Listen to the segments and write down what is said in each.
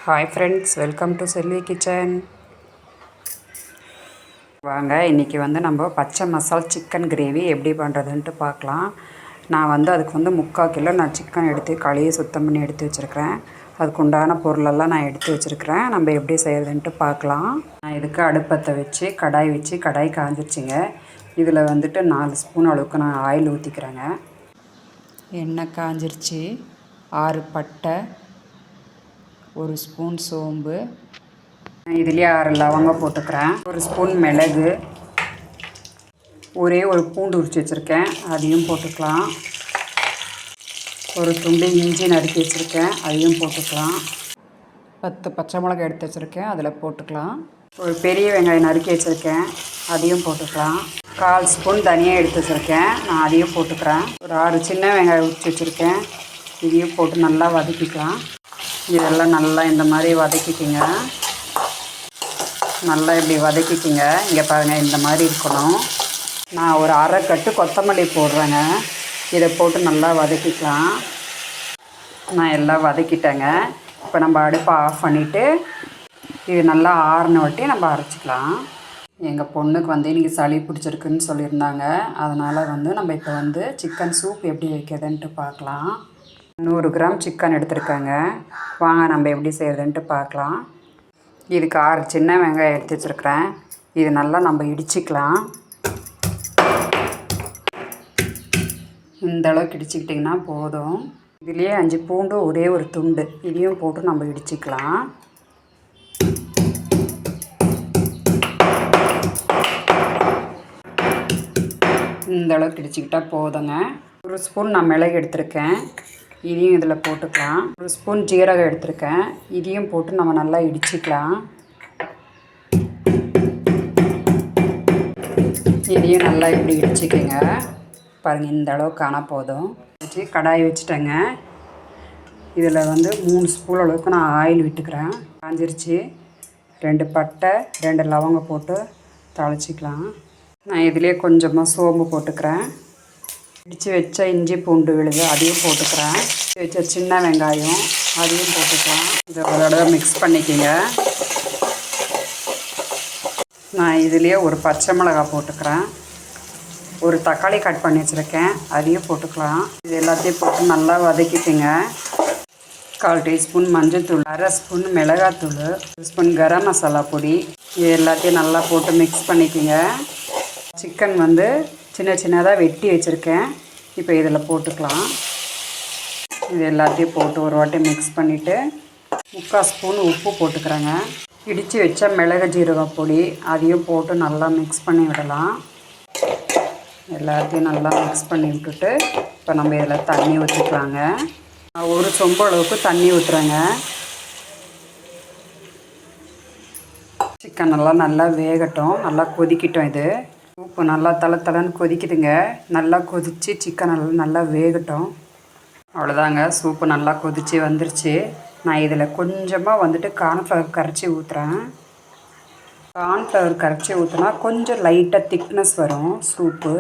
Hi friends, welcome to Selvi kitchen. வாங்க, இன்றைக்கி நம்ம பச்சை மசால் சிக்கன் கிரேவி எப்படி பண்ணுறதுன்ட்டு பார்க்கலாம். நான் அதுக்கு 3/4 கிலோ நான் சிக்கன் எடுத்து கழுவி சுத்தம் பண்ணி எடுத்து வச்சுருக்கிறேன். அதுக்கு உண்டான பொருளெல்லாம் நான் எடுத்து வச்சுருக்கிறேன். நம்ம எப்படி செய்கிறதுன்ட்டு பார்க்கலாம். நான் இதுக்கு அடுப்பத்தை வச்சு கடாய் காஞ்சிருச்சுங்க. இதில் 4 ஸ்பூன் அளவுக்கு நான் ஆயில் ஊற்றிக்கிறேங்க. எண்ணெய் காஞ்சிருச்சு. 6 பட்டை, 1 ஸ்பூன் சோம்பு, இதுலேயே 6 லவங்கம் போட்டுக்கிறேன். 1 ஸ்பூன் மிளகு, ஒரே ஒரு பூண்டு உரிச்சு வச்சுருக்கேன், அதையும் போட்டுக்கலாம். ஒரு துண்டு இஞ்சி நறுக்கி வச்சுருக்கேன், அதையும் போட்டுக்கலாம். 10 பச்சை மிளகாய் எடுத்து வச்சுருக்கேன், அதில் போட்டுக்கலாம். ஒரு பெரிய வெங்காயம் நறுக்கி வச்சுருக்கேன், அதையும் போட்டுக்கலாம். 1/4 ஸ்பூன் தனியாக எடுத்து வச்சுருக்கேன், நான் அதையும் போட்டுக்கிறேன். ஒரு 6 சின்ன வெங்காயம் உரிச்சு வச்சுருக்கேன், இதையும் போட்டு நல்லா வதக்கிக்கலாம். இதெல்லாம் நல்லா இந்த மாதிரி வதக்கிக்கிங்க. நல்லா இப்படி வதக்கிக்கிங்க. இங்கே பாருங்கள், இந்த மாதிரி இருக்கணும். நான் ஒரு 1/2 கட்டு கொத்தமல்லி போடுறேங்க. இதை போட்டு நல்லா வதக்கிக்கலாம். நான் எல்லாம் வதக்கிட்டேங்க. இப்போ நம்ம அடுப்பை ஆஃப் பண்ணிவிட்டு இது நல்லா ஆறின வட்டி நம்ம அரைச்சிக்கலாம். எங்கள் பொண்ணுக்கு இன்றைக்கி சளி பிடிச்சிருக்குன்னு சொல்லியிருந்தாங்க. அதனால் நம்ம இப்போ சிக்கன் சூப் எப்படி வைக்கிறதுன்ட்டு பார்க்கலாம். 100 கிராம் சிக்கன் எடுத்துருக்காங்க. வாங்க நம்ம எப்படி செய்கிறதுன்ட்டு பார்க்கலாம். இதுக்கு 6 சின்ன வெங்காயம் எடுத்து வச்சுருக்கிறேன். இது நல்லா நம்ம இடிச்சிக்கலாம். இந்த அளவுக்கு இடிச்சிக்கிட்டிங்கன்னா போதும். இதுலேயே 5 பூண்டு, ஒரே ஒரு துண்டு, இதையும் போட்டு நம்ம இடிச்சிக்கலாம். இந்த அளவுக்கு இடிச்சிக்கிட்டால் போதுங்க. 1 ஸ்பூன் நான் மிளகு எடுத்திருக்கேன், இதையும் இதில் போட்டுக்கலாம். 1 ஸ்பூன் ஜீரகம் எடுத்திருக்கேன், இதையும் போட்டு நம்ம நல்லா இடிச்சிக்கலாம். இதையும் நல்லா இப்படி இடிச்சிக்கோங்க. பாருங்கள், இந்த அளவுக்கு ஆனால் போதும். வச்சு கடாய் வச்சுட்டேங்க. இதில் 3 ஸ்பூன் அளவுக்கு நான் ஆயில் விட்டுக்கிறேன். காஞ்சிருச்சு. 2 பட்டை, 2 லவங்கம் போட்டு தாளிச்சிக்கலாம். நான் இதிலே கொஞ்சமாக சோம்பு போட்டுக்கிறேன். இடித்து வச்ச இஞ்சி பூண்டு விழுது அதையும் போட்டுக்கிறேன். வச்ச சின்ன வெங்காயம் அதையும் போட்டுக்கலாம். இதை ஒரு தடவை மிக்ஸ் பண்ணிக்கோங்க. நான் இதுலேயே ஒரு பச்சை மிளகாய் போட்டுக்கிறேன். ஒரு தக்காளி கட் பண்ணி வச்சுருக்கேன், அதையும் போட்டுக்கலாம். இது எல்லாத்தையும் போட்டு நல்லா வதக்கிக்கோங்க. 1/4 டீஸ்பூன் மஞ்சள்தூள், 1/2 ஸ்பூன் மிளகாத்தூள், 1 ஸ்பூன் கரம் மசாலா பொடி, இது எல்லாத்தையும் நல்லா போட்டு மிக்ஸ் பண்ணிக்கோங்க. சிக்கன் சின்ன சின்னதாக வெட்டி வச்சுருக்கேன். இப்போ இதில் போட்டுக்கலாம். இது எல்லாத்தையும் போட்டு ஒரு வாட்டி மிக்ஸ் பண்ணிவிட்டு 3/4 ஸ்பூன் உப்பு போட்டுக்கிறேங்க. இடித்து வச்ச மிளகு ஜீரக பொடி அதையும் போட்டு நல்லா மிக்ஸ் பண்ணி விடலாம். எல்லாத்தையும் நல்லா மிக்ஸ் பண்ணி விட்டுட்டு இப்போ நம்ம இதில் தண்ணி ஊற்றிக்கலாங்க. நான் 1 சொம்பு அளவுக்கு தண்ணி ஊற்றுறேங்க. சிக்கன் நல்லா வேகட்டும், நல்லா கொதிக்கட்டும். இது உப்பு நல்லா தளன்னு கொதிக்குதுங்க. நல்லா கொதித்து சிக்கன் நல்லா வேகட்டும். அவ்வளோதாங்க, சூப்பு நல்லா கொதித்து வந்துருச்சு. நான் இதில் கொஞ்சமாக கார்ன்ஃப்ளவர் கரைச்சி ஊற்றுறேன். கார்ன்ஃப்ளவர் கரைச்சி ஊற்றினா கொஞ்சம் லைட்டாக திக்னஸ் வரும் சூப்பு.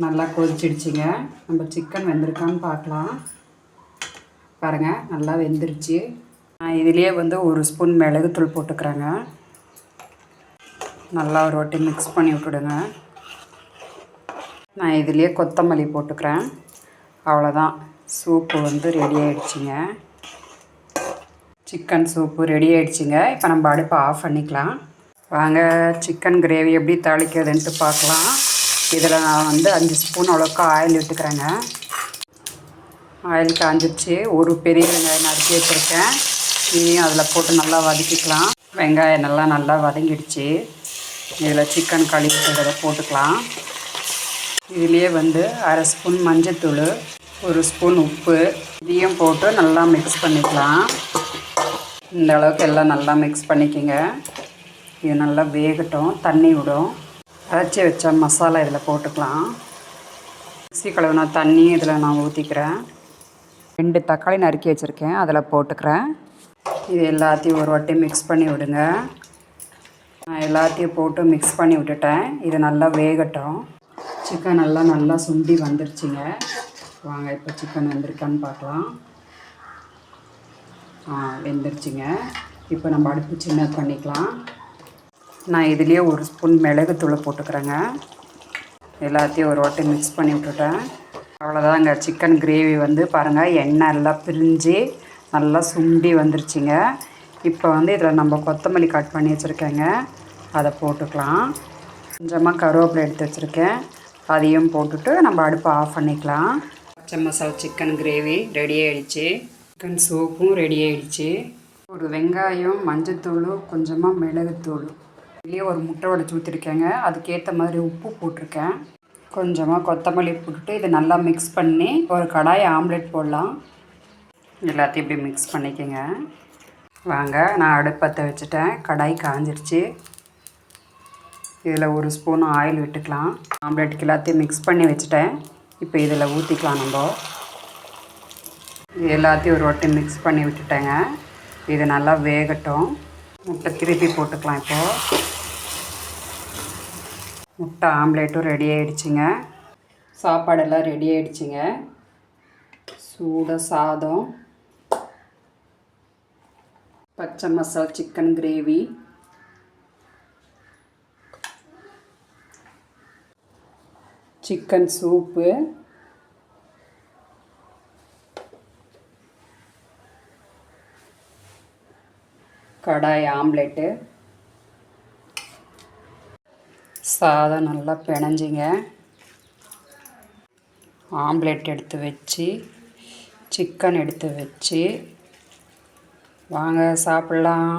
நல்லா கொதிச்சிடுச்சிங்க. நம்ம சிக்கன் வெந்திருக்கான்னு பார்க்கலாம். பாருங்கள், நல்லா வெந்துருச்சு. நான் இதிலே 1 ஸ்பூன் மிளகுத்தூள் போட்டுக்கிறேங்க. நல்லா ஒரு வாட்டி மிக்ஸ் பண்ணி விட்டுடுங்க. நான் இதிலே கொத்தமல்லி போட்டுக்கிறேன். அவ்வளோதான், சூப்பு ரெடி ஆகிடுச்சிங்க. சிக்கன் சூப்பு ரெடி ஆகிடுச்சிங்க. இப்போ நம்ம அடுப்பை ஆஃப் பண்ணிக்கலாம். வாங்க, சிக்கன் கிரேவி எப்படி தாளிக்கிறதுன்ட்டு பார்க்கலாம். இதில் நான் 5 ஸ்பூன் அளவுக்கு ஆயில் விட்டுக்கிறேங்க. ஆயில் காஞ்சிடுச்சு. ஒரு பெரிய வெங்காயம் நறுக்கி வச்சுருக்கேன், இதையும் அதில் போட்டு நல்லா வதக்கிக்கலாம். வெங்காயம் நல்லா வதங்கிடுச்சு. இதில் சிக்கன் கழுவி போட்டுக்கலாம். இதுலேயே 1/2 ஸ்பூன் மஞ்சள்தூள், 1 ஸ்பூன் உப்பு, இதையும் போட்டு நல்லா மிக்ஸ் பண்ணிக்கலாம். இந்த அளவுக்கு எல்லாம் நல்லா மிக்ஸ் பண்ணிக்கோங்க. இது நல்லா வேகட்டும், தண்ணி விடும். அரைச்சி வச்ச மசாலா இதில் போட்டுக்கலாம். மிக்ஸி கழுவின தண்ணி இதில் நான் ஊற்றிக்கிறேன். 2 தக்காளி நறுக்கி வச்சுருக்கேன், அதில் போட்டுக்கிறேன். இது எல்லாத்தையும் ஒரு வாட்டி மிக்ஸ் பண்ணி விடுங்க. நான் எல்லாத்தையும் போட்டு மிக்ஸ் பண்ணி விட்டுட்டேன். இது நல்லா வேகட்டும். சிக்கன் நல்லா சுண்டி வந்துருச்சுங்க. வாங்க, இப்போ சிக்கன் வந்திருக்கான்னு பார்க்கலாம். வெந்துருச்சுங்க. இப்போ நம்ம அடுப்பு சின்ன பண்ணிக்கலாம். நான் இதுலேயே ஒரு ஸ்பூன் மிளகுத்தூளை போட்டுக்கிறேங்க. எல்லாத்தையும் ஒரு வாட்டி மிக்ஸ் பண்ணி விட்டுட்டேன். அவ்வளோதாங்க. சிக்கன் கிரேவி வந்து பாருங்கள், எண்ணெய் எல்லாம் பிரிஞ்சு நல்லா சுண்டி வந்துருச்சுங்க. இப்போ வந்து இதில் நம்ம கொத்தமல்லி கட் பண்ணி வச்சுருக்கேங்க, அதை போட்டுக்கலாம். கொஞ்சமாக கருவேப்பிலை எடுத்து வச்சுருக்கேன், அதையும் போட்டுட்டு நம்ம அடுப்பை ஆஃப் பண்ணிக்கலாம். பச்சை மசாலா சிக்கன் கிரேவி ரெடி ஆகிடுச்சு. சிக்கன் சூப்பும் ரெடி ஆகிடுச்சு. ஒரு வெங்காயம், மஞ்சத்தூள், கொஞ்சமாக மிளகுத்தூள், இதுலேயே ஒரு முட்டை உடைச்சி ஊற்றிருக்கேங்க. அதுக்கேற்ற மாதிரி உப்பு போட்டிருக்கேன். கொஞ்சமாக கொத்தமல்லி போட்டுட்டு இதை நல்லா மிக்ஸ் பண்ணி ஒரு கடாய் ஆம்லெட் போடலாம். எல்லாத்தையும் இப்படி மிக்ஸ் பண்ணிக்கோங்க. வாங்க, நான் அடுப்பத்தை வச்சுட்டேன். கடாய் காஞ்சிருச்சு. இதில் ஒரு ஸ்பூன் ஆயில் விட்டுக்கலாம். ஆம்லெட்டுக்கு எல்லாத்தையும் மிக்ஸ் பண்ணி வச்சுட்டேன். இப்போ இதில் ஊற்றிக்கலாம். நம்ம எல்லாத்தையும் ஒரு வாட்டி மிக்ஸ் பண்ணி விட்டுட்டேங்க. இது நல்லா வேகட்டும். முட்டை திருப்பி போட்டுக்கலாம். இப்போது முட்டை ஆம்லேட்டும் ரெடி ஆகிடுச்சிங்க. சாப்பாடெல்லாம் ரெடி ஆகிடுச்சிங்க. சூட சாதம், பச்சை masala chicken gravy, chicken soup, kadai omelette, சாதம் நல்லா பிணைஞ்சிங்க. ஆம்லெட் எடுத்து வச்சு, சிக்கன் எடுத்து வச்சு, வாங்க சாப்பிட்லாம்.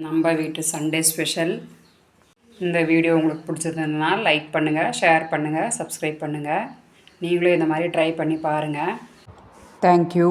நம்ம வீட்டு சண்டே ஸ்பெஷல். இந்த வீடியோ உங்களுக்கு பிடிச்சதுன்னா லைக் பண்ணுங்கள், ஷேர் பண்ணுங்கள், சப்ஸ்கிரைப் பண்ணுங்கள். நீங்களும் இந்த மாதிரி ட்ரை பண்ணி பாருங்கள். தேங்க்யூ.